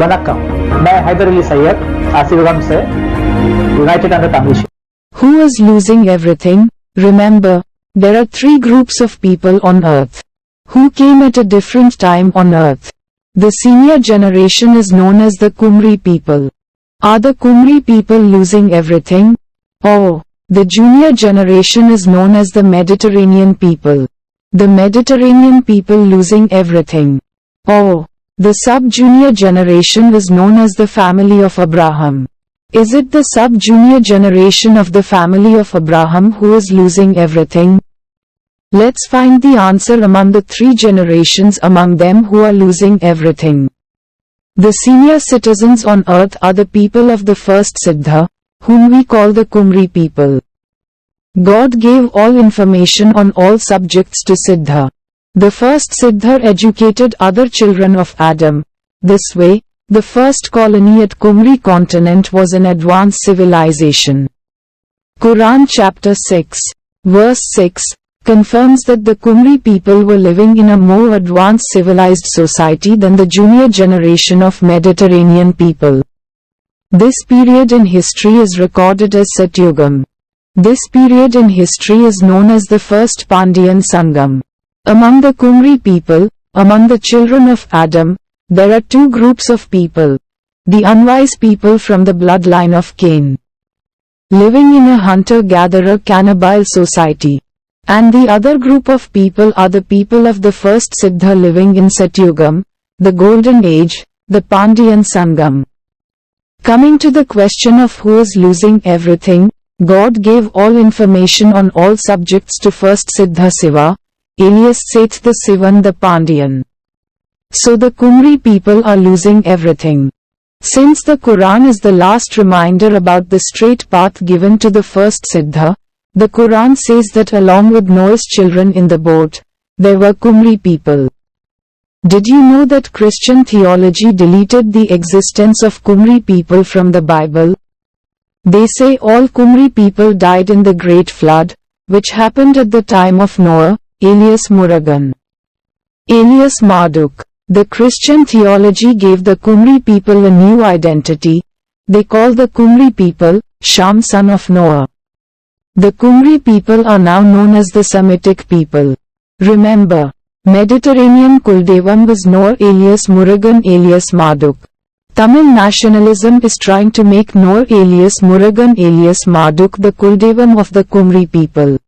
वनक्कम, मैं हैदर अली सैयद आसिफगम से United under Tamil. Who is losing everything? Remember, there are three groups of people on earth who came at a different time on earth. The senior generation is known as the Kumri people. Are the Kumri people losing everything? Oh, the junior generation is known as the Mediterranean people. The Mediterranean people losing everything. Oh, the sub-junior generation is known as the family of Abraham. Is it the sub-junior generation of the family of Abraham who is losing everything? Let's find the answer among the three generations among them who are losing everything. The senior citizens on earth are the people of the first Siddha, whom we call the Kumri people. God gave all information on all subjects to Siddha. The first Siddha educated other children of Adam. This way, the first colony at Kumri continent was an advanced civilization. Quran chapter 6, verse 6, confirms that the Kumri people were living in a more advanced civilized society than the junior generation of Mediterranean people. This period in history is recorded as Satyugam. This period in history is known as the first Pandyan Sangam. Among the Kumri people, among the children of Adam, there are two groups of people. The unwise people from the bloodline of Cain, living in a hunter-gatherer cannibal society. And the other group of people are the people of the first Siddha living in Satyugam, the golden age, the Pandyan Sangam. Coming to the question of who is losing everything, God gave all information on all subjects to first Siddha Siva, alias Seth the Sivan the Pandyan. So the Kumri people are losing everything. Since the Quran is the last reminder about the straight path given to the first Siddha, the Quran says that along with Noah's children in the boat, there were Kumri people. Did you know that Christian theology deleted the existence of Kumri people from the Bible? They say all Kumri people died in the Great Flood, which happened at the time of Noah, alias Murugan, alias Marduk. The Christian theology gave the Kumri people a new identity. They call the Kumri people, Sham son of Noah. The Kumri people are now known as the Semitic people. Remember, Mediterranean Kuldevam was Noor alias Murugan alias Marduk. Tamil nationalism is trying to make Noor alias Murugan alias Marduk the Kuldevam of the Kumri people.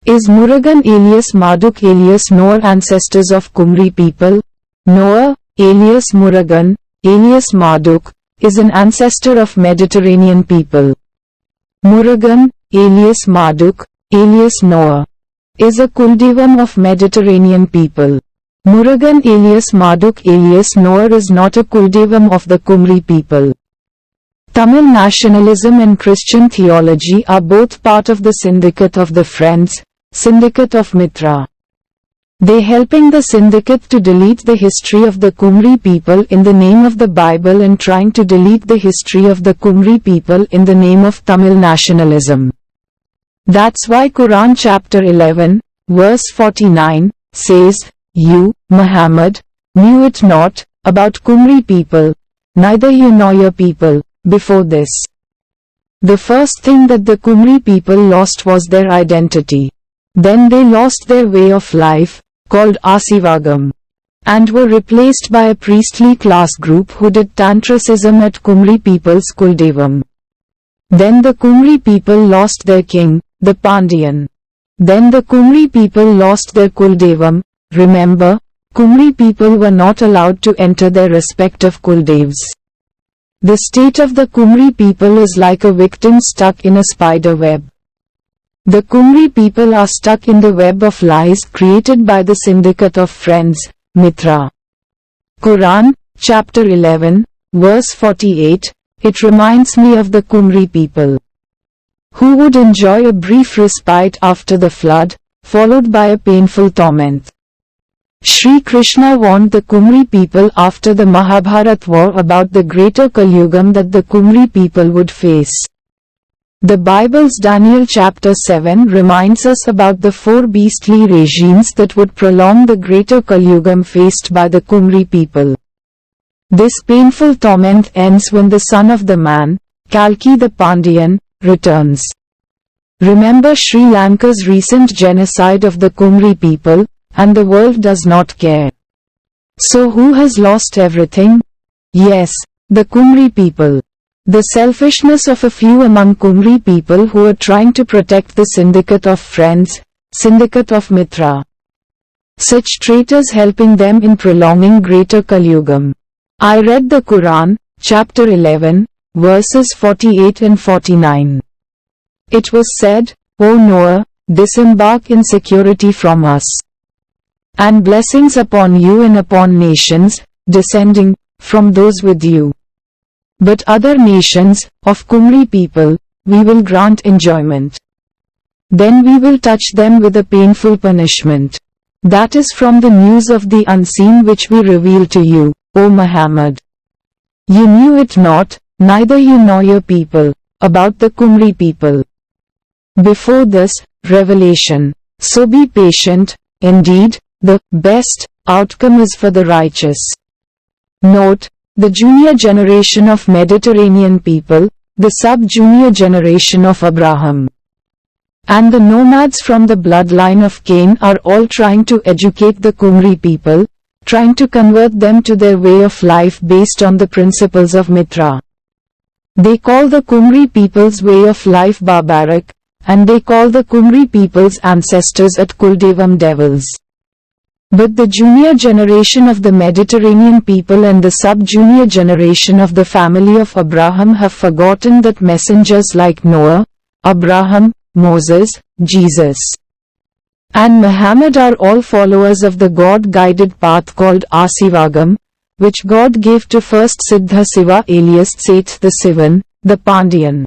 Is Murugan alias Marduk alias Noor ancestors of Kumri people? Noah, alias Murugan, alias Marduk, is an ancestor of Mediterranean people. Murugan, alias Marduk, alias Noah, is a Kuldevam of Mediterranean people. Murugan alias Marduk alias Noah is not a Kuldevam of the Kumri people. Tamil nationalism and Christian theology are both part of the Syndicate of the Friends, Syndicate of Mitra. They helping the syndicate to delete the history of the Kumri people in the name of the Bible and trying to delete the history of the Kumri people in the name of Tamil nationalism. That's why Quran chapter 11, verse 49, says, You, Muhammad, knew it not, about Kumri people, neither you nor your people, before this. The first thing that the Kumri people lost was their identity. Then they lost their way of life, called Asivagam, and were replaced by a priestly class group who did Tantricism at Kumri people's Kuldevam. Then the Kumri people lost their king, the Pandyan. Then the Kumri people lost their Kuldevam. Remember, Kumri people were not allowed to enter their respective Kuldevs. The state of the Kumri people is like a victim stuck in a spider web. The Kumri people are stuck in the web of lies created by the Syndicate of Friends, Mitra. Quran, chapter 11, verse 48, it reminds me of the Kumri people, who would enjoy a brief respite after the flood, followed by a painful torment. Shri Krishna warned the Kumri people after the Mahabharat war about the greater Kalyugam that the Kumri people would face. The Bible's Daniel chapter 7 reminds us about the four beastly regimes that would prolong the greater Kalyugam faced by the Kumri people. This painful torment ends when the son of the man, Kalki the Pandyan, returns. Remember Sri Lanka's recent genocide of the Kumri people, and the world does not care. So who has lost everything? Yes, the Kumri people. The selfishness of a few among Kumri people who are trying to protect the syndicate of friends, syndicate of Mitra. Such traitors helping them in prolonging greater Kalyugam. I read the Quran, chapter 11, verses 48 and 49. It was said, O Noah, disembark in security from us. And blessings upon you and upon nations, descending from those with you. But other nations, of Kumri people, we will grant enjoyment. Then we will touch them with a painful punishment. That is from the news of the unseen which we reveal to you, O Muhammad. You knew it not, neither you nor your people, about the Kumri people. Before this revelation, so be patient, indeed, the best outcome is for the righteous. Note, the junior generation of Mediterranean people, the sub-junior generation of Abraham, and the nomads from the bloodline of Cain are all trying to educate the Kumri people, trying to convert them to their way of life based on the principles of Mitra. They call the Kumri people's way of life barbaric, and they call the Kumri people's ancestors at Kuldevam devils. But the junior generation of the Mediterranean people and the sub-junior generation of the family of Abraham have forgotten that messengers like Noah, Abraham, Moses, Jesus, and Muhammad are all followers of the God-guided path called Asivagam, which God gave to first Siddha Siva alias Seth the Sivan, the Pandyan.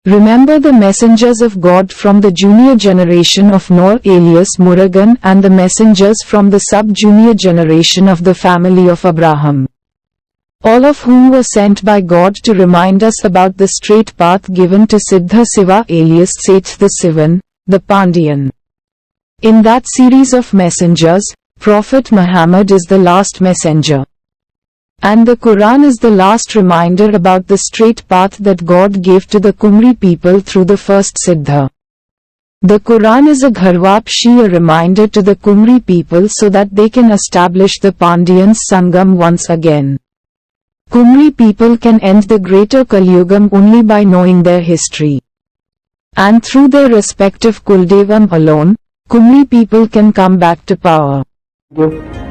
Remember the messengers of God from the junior generation of Noor alias Murugan and the messengers from the sub-junior generation of the family of Abraham, all of whom were sent by God to remind us about the straight path given to Siddha Siva alias Seth the Sivan, the Pandyan. In that series of messengers, Prophet Muhammad is the last messenger. And the Quran is the last reminder about the straight path that God gave to the Kumri people through the first Siddha. The Quran is a Gharwapshi, a reminder to the Kumri people so that they can establish the Pandyan's Sangam once again. Kumri people can end the greater Kalyugam only by knowing their history. And through their respective Kuldevam alone, Kumri people can come back to power. Thank you.